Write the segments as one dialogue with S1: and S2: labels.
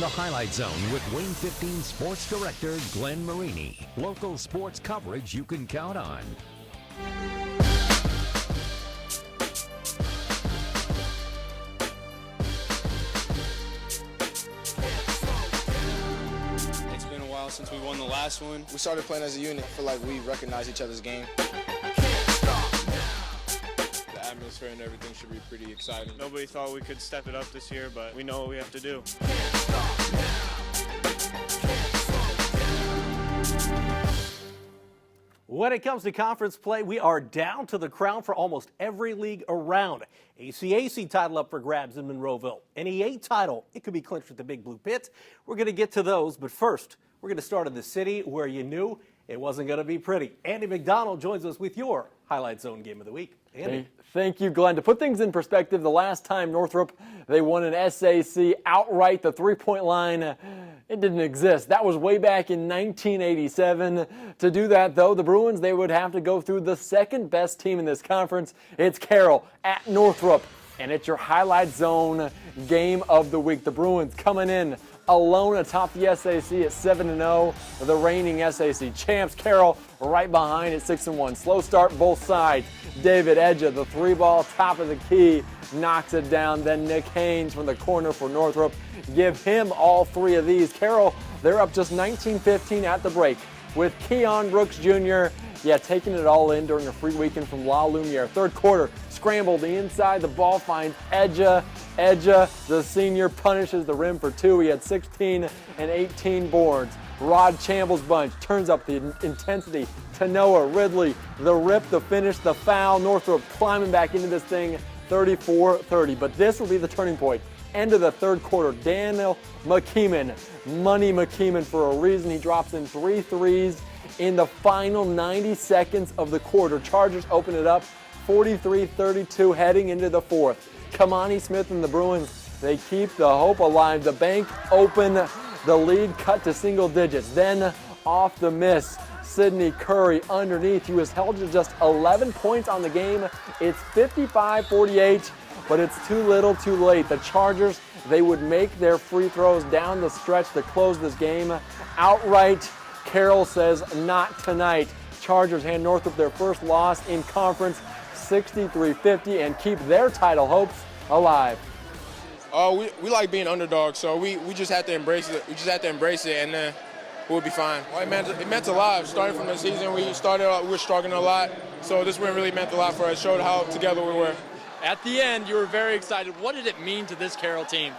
S1: the Highlight Zone with Wayne 15 Sports Director Glenn Marini. Local sports coverage you can count on.
S2: It's been a while since we won the last one. We started playing as a unit. I feel like we recognize each other's game. The atmosphere and everything should be pretty exciting.
S3: Nobody thought we could step it up this year, but we know what we have to do.
S4: When it comes to conference play, we are down to the crown for almost every league around. ACAC title up for grabs in Monroeville. An E8 title, it could be clinched with the Big Blue Pit. We're going to get to those, but first, we're going to start in the city where you knew it wasn't going to be pretty. Andy McDonald joins us with your Highlight Zone Game of the Week. Andy.
S5: Thank you, Glenn. To put things in perspective, the last time Northrop, they won an SAC outright, the three-point line, it didn't exist. That was way back in 1987. To do that, though, the Bruins, they would have to go through the second best team in this conference. It's Carroll at Northrop, and it's your Highlight Zone Game of the Week. The Bruins coming in alone atop the SAC at 7-0, the reigning SAC champs. Carroll right behind at 6-1. Slow start both sides. David Edja, the three ball, top of the key, knocks it down. Then Nick Haynes from the corner for Northrop. Give him all three of these. Carroll, they're up just 19-15 at the break with Keon Brooks Jr. Taking it all in during a free weekend from La Lumiere. Third quarter, scrambled inside. The ball finds Edja. Edja, the senior, punishes the rim for two. He had 16 and 18 boards. Rod Chamble's bunch turns up the intensity to Noah Ridley. The rip, the finish, the foul. Northrop climbing back into this thing, 34-30. But this will be the turning point. End of the third quarter, Daniel McKeeman, Money McKeeman for a reason. He drops in 3 threes in the final 90 seconds of the quarter. Chargers open it up 43-32 heading into the fourth. Kamani Smith and the Bruins, they keep the hope alive. The bank open, the lead cut to single digits. Then off the miss, Sidney Curry underneath. He was held to just 11 points on the game. It's 55-48, but it's too little too late. The Chargers, they would make their free throws down the stretch to close this game outright. Carroll says not tonight. Chargers hand Northrop their first loss in conference, 63-50, and keep their title hopes alive.
S2: We like being underdogs, so we just have to embrace it. We just have to embrace it, and then we'll be fine. Well, it meant a lot. Starting from the season, we were struggling a lot, so this win really meant a lot for us. Showed how together we were.
S6: At the end, you were very excited. What did it mean to this Carroll team?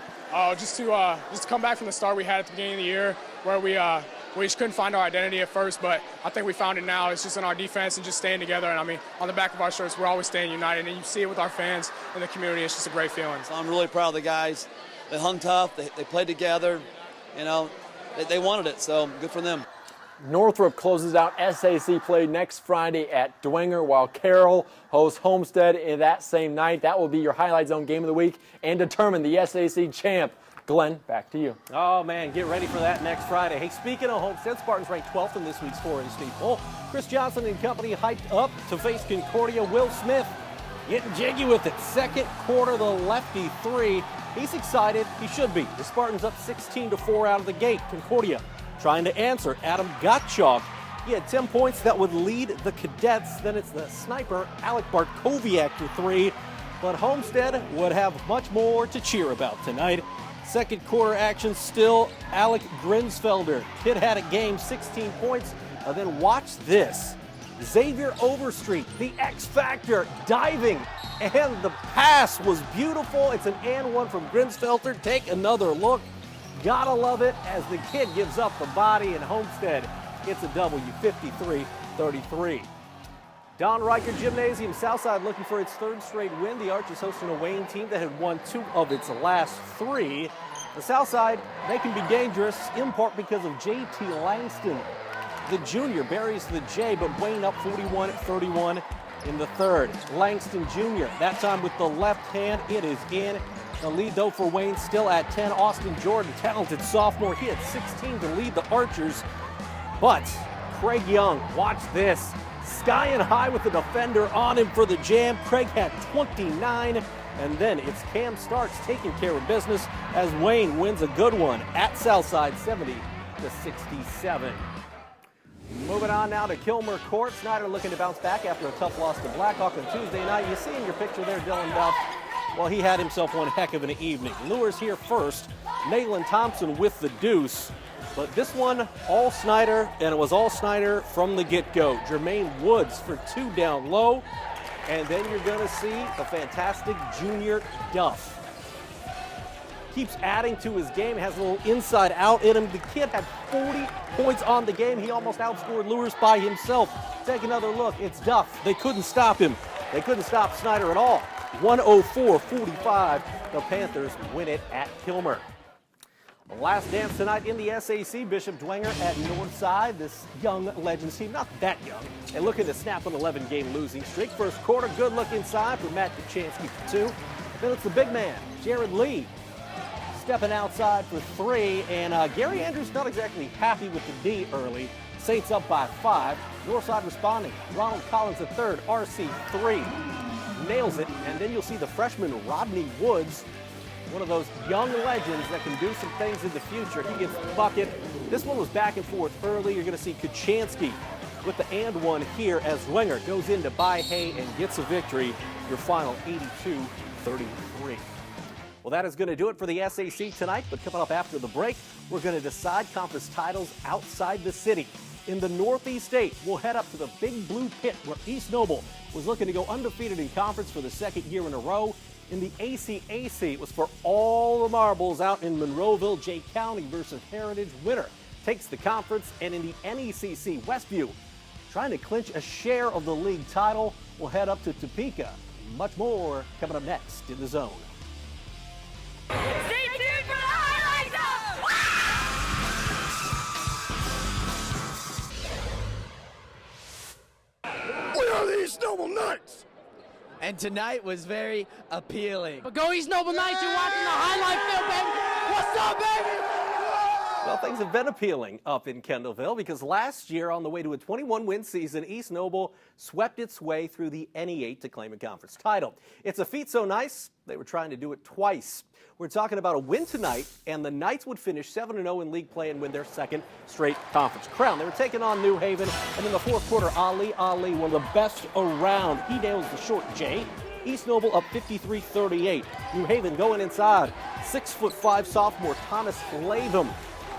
S7: Just to come back from the start we had at the beginning of the year, where we just couldn't find our identity at first, but I think we found it now. It's just in our defense and just staying together. And I mean, on the back of our shirts, we're always staying united. And you see it with our fans and the community. It's just a great feeling.
S6: So I'm really proud of the guys. They hung tough. They played together. You know, they wanted it. So good for them.
S5: Northrop closes out SAC play next Friday at Dwenger, while Carroll hosts Homestead in that same night. That will be your Highlight Zone Game of the Week and determine the SAC champ. Glenn, back to you.
S4: Oh, man, get ready for that next Friday. Hey, speaking of Homestead, Spartans ranked 12th in this week's 4A state poll. Chris Johnson and company hyped up to face Concordia. Will Smith getting jiggy with it. Second quarter, the lefty three. He's excited. He should be. The Spartans up 16-4 out of the gate. Concordia trying to answer. Adam Gottschalk. He had 10 points that would lead the Cadets. Then it's the sniper, Alec Bartkowiak, for three. But Homestead would have much more to cheer about tonight. Second quarter action still, Alec Grinsfelder. Kid had a game, 16 points. Then watch this. Xavier Overstreet, the X Factor, diving. And the pass was beautiful. It's an and one from Grinsfelder. Take another look. Gotta love it as the kid gives up the body, and Homestead gets a W, 53-33. Don Riker Gymnasium, Southside looking for its third straight win. The Archers hosting a Wayne team that had won 2 of its last 3. The Southside, they can be dangerous in part because of J.T. Langston. The junior buries the J, but Wayne up 41-31 in the third. Langston Jr., that time with the left hand, it is in. The lead, though, for Wayne still at 10. Austin Jordan, talented sophomore, he had 16 to lead the Archers. But Craig Young, watch this. Sky and high with the defender on him for the jam. Craig had 29. And then it's Cam Starks taking care of business as Wayne wins a good one at Southside 70-67. Moving on now to Kilmer Court. Snyder looking to bounce back after a tough loss to Blackhawk on Tuesday night. You see in your picture there, Dylan Duff. Well, he had himself one heck of an evening. Lures here first. Nayland Thompson with the deuce. But this one, all Snyder, and it was all Snyder from the get-go. Jermaine Woods for 2 down low. And then you're going to see the fantastic Junior Duff. Keeps adding to his game, has a little inside out in him. The kid had 40 points on the game. He almost outscored Lures by himself. Take another look. It's Duff. They couldn't stop him. They couldn't stop Snyder at all. 104-45. The Panthers win it at Kilmer. Last dance tonight in the SAC, Bishop Dwenger at Northside. This young Legends team, not that young, and looking to snap an 11-game losing streak. First quarter, good look inside for Matt Duchansky for 2. Then it's the big man, Jared Lee, stepping outside for 3. And Gary Andrews not exactly happy with the D early. Saints up by 5. Northside responding. Ronald Collins at third, RC3. Nails it, and then you'll see the freshman Rodney Woods, one of those young legends that can do some things in the future. He gets the bucket. This one was back and forth early. You're going to see Kuchansky with the and one here as Dwenger goes in to buy hay and gets a victory. Your final 82-33. Well, that is going to do it for the SAC tonight, but coming up after the break, we're going to decide conference titles outside the city. In the Northeast State, we'll head up to the Big Blue Pit where East Noble was looking to go undefeated in conference for the 2nd year in a row. In the ACAC, it was for all the marbles out in Monroeville. Jay County versus Heritage. Winner takes the conference. And in the NECC, Westview, trying to clinch a share of the league title, will head up to Topeka. Much more coming up next in The Zone.
S8: Stay tuned for the highlights of...
S9: We are the East Noble Knights!
S10: And tonight was very appealing.
S11: But go East Noble Knights, you're watching the highlight film, baby! What's up, baby?
S4: Well, things have been appealing up in Kendallville because last year, on the way to a 21-win season, East Noble swept its way through the NE8 to claim a conference title. It's a feat so nice, they were trying to do it twice. We're talking about a win tonight, and the Knights would finish 7-0 in league play and win their 2nd straight conference crown. They were taking on New Haven, and in the 4th quarter, Ali, one of the best around. He nails the short J. East Noble up 53-38. New Haven going inside. 6'5" sophomore Thomas Latham.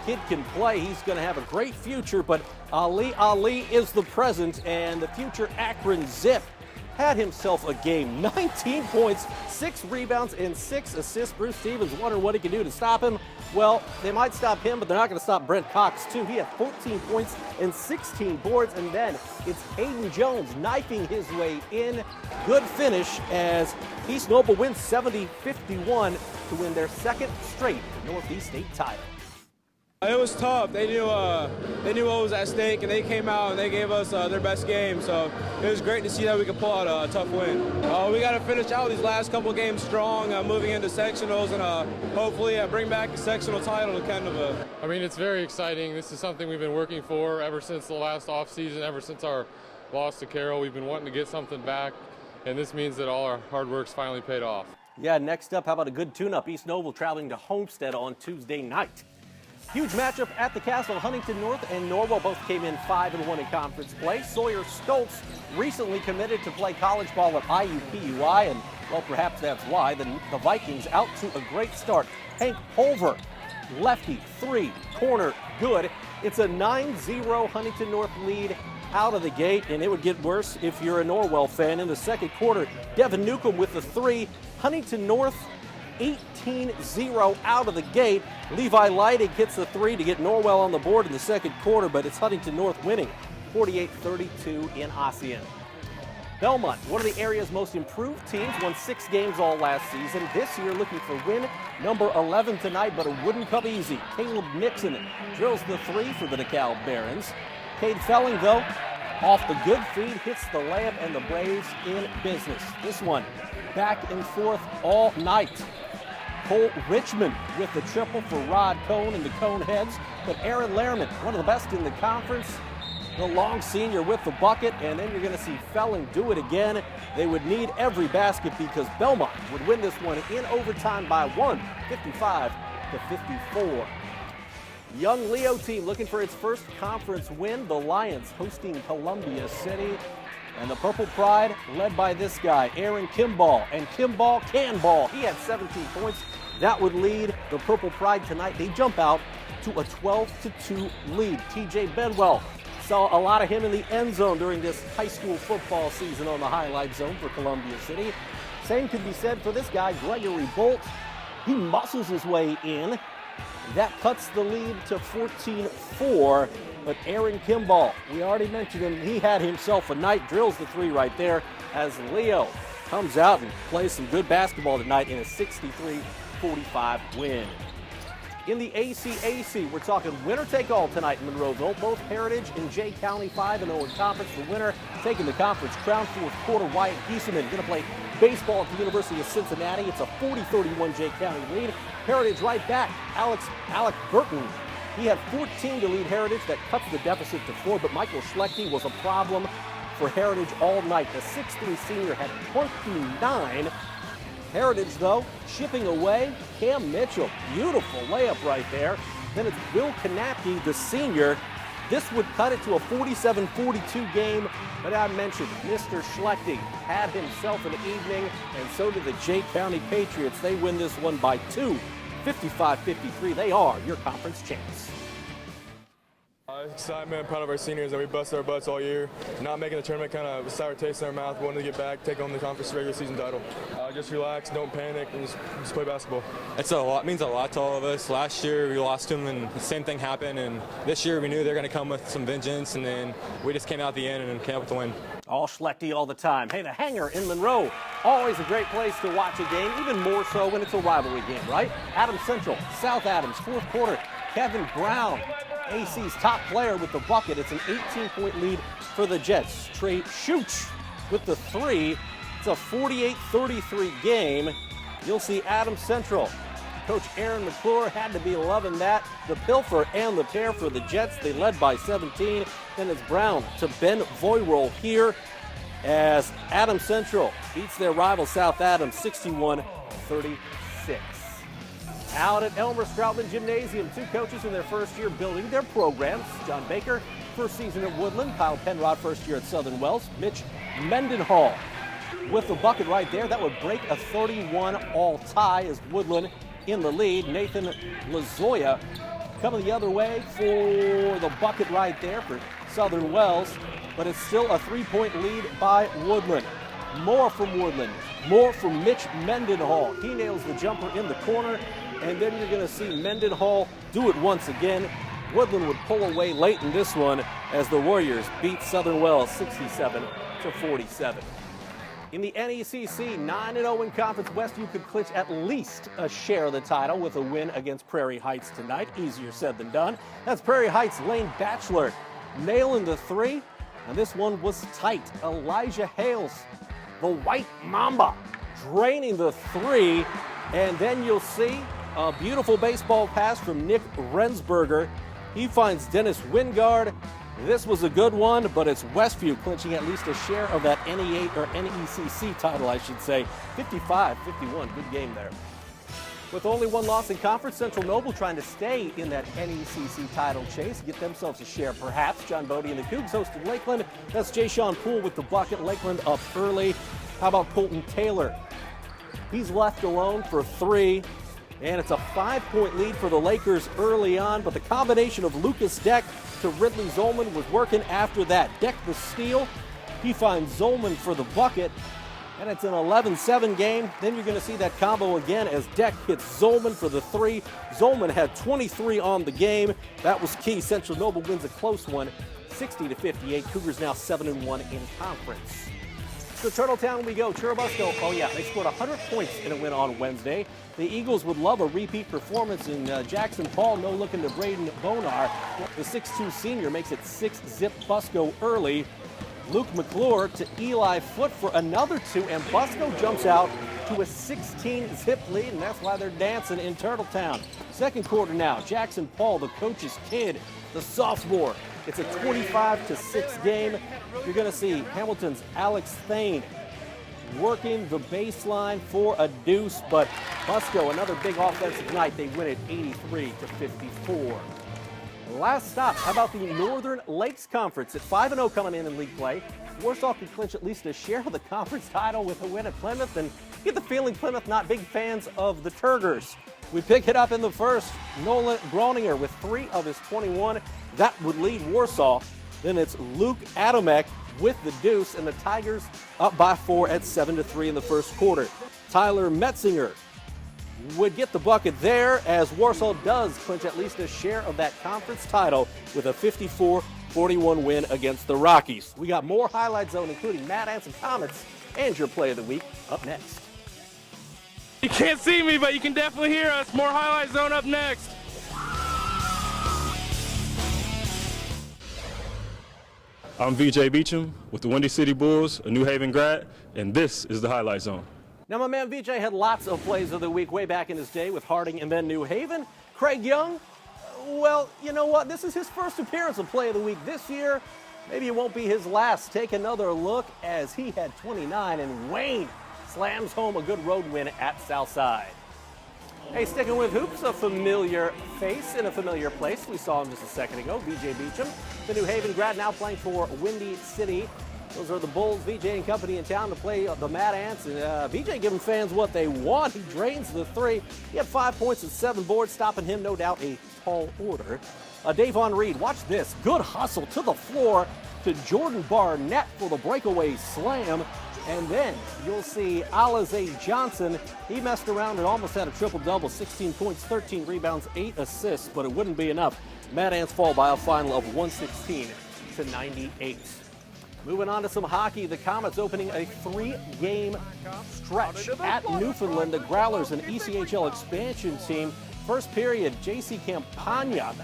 S4: Kid can play. He's going to have a great future, but Ali is the present, and the future Akron Zip had himself a game. 19 points, 6 rebounds, and 6 assists. Bruce Stevens wondering what he can do to stop him. Well, they might stop him, but they're not going to stop Brent Cox, too. He had 14 points and 16 boards, and then it's Hayden Jones knifing his way in. Good finish as East Noble wins 70-51 to win their 2nd straight Northeast State title.
S12: It was tough. They knew what was at stake, and they came out and they gave us their best game. So it was great to see that we could pull out a tough win. We got to finish out these last couple games strong, moving into sectionals, and hopefully bring back the sectional title to Kendallville.
S13: I mean, it's very exciting. This is something we've been working for ever since the last offseason, ever since our loss to Carroll. We've been wanting to get something back, and this means that all our hard work's finally paid off.
S4: Yeah, next up, how about a good tune-up? East Noble traveling to Homestead on Tuesday night. Huge matchup at the Castle. Huntington North and Norwell both came in 5-1 in conference play. Sawyer Stoltz recently committed to play college ball at IUPUI, and, well, perhaps that's why. The Vikings out to a great start. Hank Pulver, lefty, 3, corner, good. It's a 9-0 Huntington North lead out of the gate, and it would get worse if you're a Norwell fan. In the 2nd quarter, Devin Newcomb with the 3. Huntington North 18-0 out of the gate. Levi Leidig hits the 3 to get Norwell on the board in the 2nd quarter, but it's Huntington North winning 48-32 in Ossian. Belmont, one of the area's most improved teams, won 6 games all last season. This year looking for win number 11 tonight, but it wouldn't come easy. Caleb Nixon drills the 3 for the DeKalb Barons. Cade Felling, though, off the good feed, hits the layup, and the Braves in business. This one back and forth all night. Cole Richmond with the triple for Rod Cohn and the Cone Heads. But Aaron Lehrman, one of the best in the conference, The long senior with the bucket, and then you're going to see Felling do it again. They would need every basket because Belmont would win this one in overtime by 1, 55-54. Young Leo team looking for its first conference win. The Lions hosting Columbia City. And the Purple Pride led by this guy, Aaron Kimball. And Kimball can ball. He had 17 points. That would lead the Purple Pride tonight. They jump out to a 12-2 lead. TJ Bedwell saw a lot of him in the end zone during this high school football season on the highlight zone for Columbia City. Same could be said for this guy, Gregory Bolt. He muscles his way in. That cuts the lead to 14-4. But Aaron Kimball, we already mentioned him, he had himself a night, drills the three right there as Leo comes out and plays some good basketball tonight in a 63-45 win. In the ACAC, we're talking winner-take-all tonight in Monroeville. Both Heritage and Jay County 5-0 in conference. The winner taking the conference crown. Fourth quarter, Wyatt Giesemann going to play baseball at the University of Cincinnati. It's a 40-31 Jay County lead. Heritage right back. Alec Burton. He had 14 to lead Heritage. That cuts the deficit to 4, but Michael Schlechte was a problem for Heritage all night. The 6'3 senior had 29. Heritage, though, chipping away. Cam Mitchell, beautiful layup right there. Then it's Will Kanapke, the senior. This would cut it to a 47-42 game, but I mentioned Mr. Schlechte had himself an evening, and so did the Jay County Patriots. They win this one by 2, 55-53. They are your conference champs.
S9: Excitement, proud of our seniors that we busted our butts all year. Not making the tournament kind of a sour taste in our mouth. Wanted to get back, take home the conference regular season title. Just relax, don't panic, and just play basketball.
S14: It's a lot, means a lot to all of us. Last year we lost them, and the same thing happened. And this year we knew they were going to come with some vengeance, and then we just came out at the end and came up with the win.
S4: All Schlechte all the time. Hey, the Hangar in Monroe, always a great place to watch a game, even more so when it's a rivalry game, right? Adams Central, South Adams, fourth quarter. Kevin Brown, AC's top player with the bucket. It's an 18-point lead for the Jets. Trey Schutz with the three. It's a 48-33 game. You'll see Adams Central. Coach Aaron McClure had to be loving that. The pilfer and the tear for the Jets. They led by 17. Then it's Brown to Ben Voirol here as Adams Central beats their rival South Adams 61-36. Out at Elmer Stroutman Gymnasium, two coaches in their first year building their programs. John Baker, first season at Woodland. Kyle Penrod, first year at Southern Wells. Mitch Mendenhall with the bucket right there. That would break a 31-all tie as Woodland in the lead. Nathan Lazoya coming the other way for the bucket right there for Southern Wells. But it's still a 3-point lead by Woodland. More from Woodland. More from Mitch Mendenhall. He nails the jumper in the corner. And then you're going to see Mendenhall do it once again. Woodland would pull away late in this one as the Warriors beat Southern Wells 67-47. In the NECC, 9-0 in Conference West, you could clinch at least a share of the title with a win against Prairie Heights tonight. Easier said than done. That's Prairie Heights' Lane Batchelor nailing the three. And this one was tight. Elijah Hales, the White Mamba, draining the three. And then you'll see a beautiful baseball pass from Nick Rensberger. He finds Dennis Wingard. This was a good one, but it's Westview clinching at least a share of that NECC title, I should say. 55-51, good game there. With only one loss in conference, Central Noble trying to stay in that NECC title chase, get themselves a share perhaps. John Bodie and the Cougs hosted Lakeland. That's Jay Sean Poole with the bucket. Lakeland up early. How about Colton Taylor? He's left alone for three. And it's a 5-point lead for the Lakers early on, but the combination of Lucas Deck to Ridley Zolman was working after that. Deck the steal. He finds Zolman for the bucket, and it's an 11-7 game. Then you're going to see that combo again as Deck hits Zolman for the three. Zolman had 23 on the game. That was key. Central Noble wins a close one, 60-58. Cougars now 7-1 in conference. To Turtletown we go. Churubusco, oh yeah, they scored 100 points in a win on Wednesday. The Eagles would love a repeat performance in Jackson Paul. No looking to Braden Bonar. The 6'2 senior makes it 6-zip Busco early. Luke McClure to Eli Foote for another 2, and Busco jumps out to a 16-zip lead, and that's why they're dancing in Turtletown. Second quarter now, Jackson Paul, the coach's kid, the sophomore, It's a 25-6 game. You're going to see Hamilton's Alex Thane working the baseline for a deuce, but Musco, another big offensive night. They win it 83-54. Last stop, how about the Northern Lakes Conference? At 5-0 coming in league play, Warsaw can clinch at least a share of the conference title with a win at Plymouth, and get the feeling Plymouth not big fans of the Turgers. We pick it up in the first. Nolan Groninger with 3 of his 21. That would lead Warsaw. Then it's Luke Adamek with the deuce, and the Tigers up by 4 at 7-3 in the first quarter. Tyler Metzinger would get the bucket there as Warsaw does clinch at least a share of that conference title with a 54-41 win against the Rockies. We got more Highlight Zone, including Mad Ants and Comets, and your play of the week up next.
S12: You can't see me, but you can definitely hear us. More Highlight Zone up next.
S15: I'm VJ Beecham with the Windy City Bulls, a New Haven grad, and this is the Highlight Zone.
S4: Now, my man VJ had lots of plays of the week way back in his day with Harding and then New Haven. Craig Young, well, you know what? This is his first appearance of play of the week this year. Maybe it won't be his last. Take another look as he had 29, and Wayne slams home a good road win at Southside. Hey, sticking with hoops, a familiar face in a familiar place. We saw him just a second ago, VJ Beecham, the New Haven grad, now playing for Windy City. Those are the Bulls, VJ and company in town to play the Mad Ants. And VJ giving fans what they want. He drains the 3. He had 5 points and 7 boards, stopping him, no doubt, a tall order. Davon Reed, watch this. Good hustle to the floor to Jordan Barnett for the breakaway slam. And then you'll see Alize Johnson. He messed around and almost had a triple-double, 16 points, 13 rebounds, 8 assists, but it wouldn't be enough. Mad Ants fall by a final of 116-98. Moving on to some hockey, the Comets opening a 3-game stretch at Newfoundland. The Growlers, an ECHL expansion team. First period, JC Campagna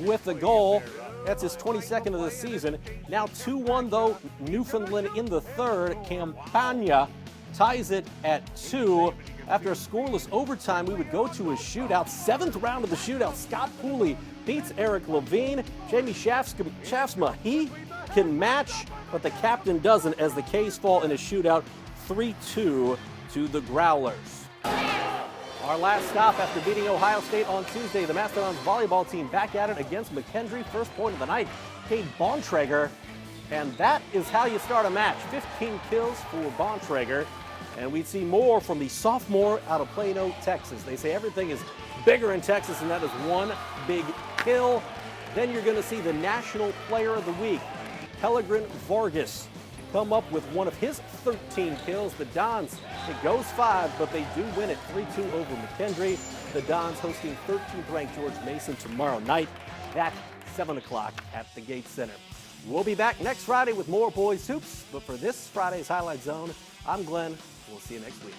S4: with the goal. That's his 22nd of the season. Now 2-1, though, Newfoundland in the third. Campagna ties it at 2. After a scoreless overtime, we would go to a shootout. 7th round of the shootout. Scott Pooley beats Eric Levine. Jamie Shaftsma, he can match, but the captain doesn't as the K's fall in a shootout 3-2 to the Growlers. Our last stop after beating Ohio State on Tuesday, the Mastodons volleyball team back at it against McKendree. First point of the night, Kate Bontrager. And that is how you start a match. 15 kills for Bontrager. And we'd see more from the sophomore out of Plano, Texas. They say everything is bigger in Texas, and that is one big kill. Then you're going to see the National Player of the Week, Pellegrin Vargas, come up with one of his 13 kills. The Dons, it goes 5, but they do win it 3-2 over McKendree. The Dons hosting 13th ranked George Mason tomorrow night at 7 o'clock at the Gates Center. We'll be back next Friday with more Boys Hoops, but for this Friday's Highlight Zone, I'm Glenn. We'll see you next week.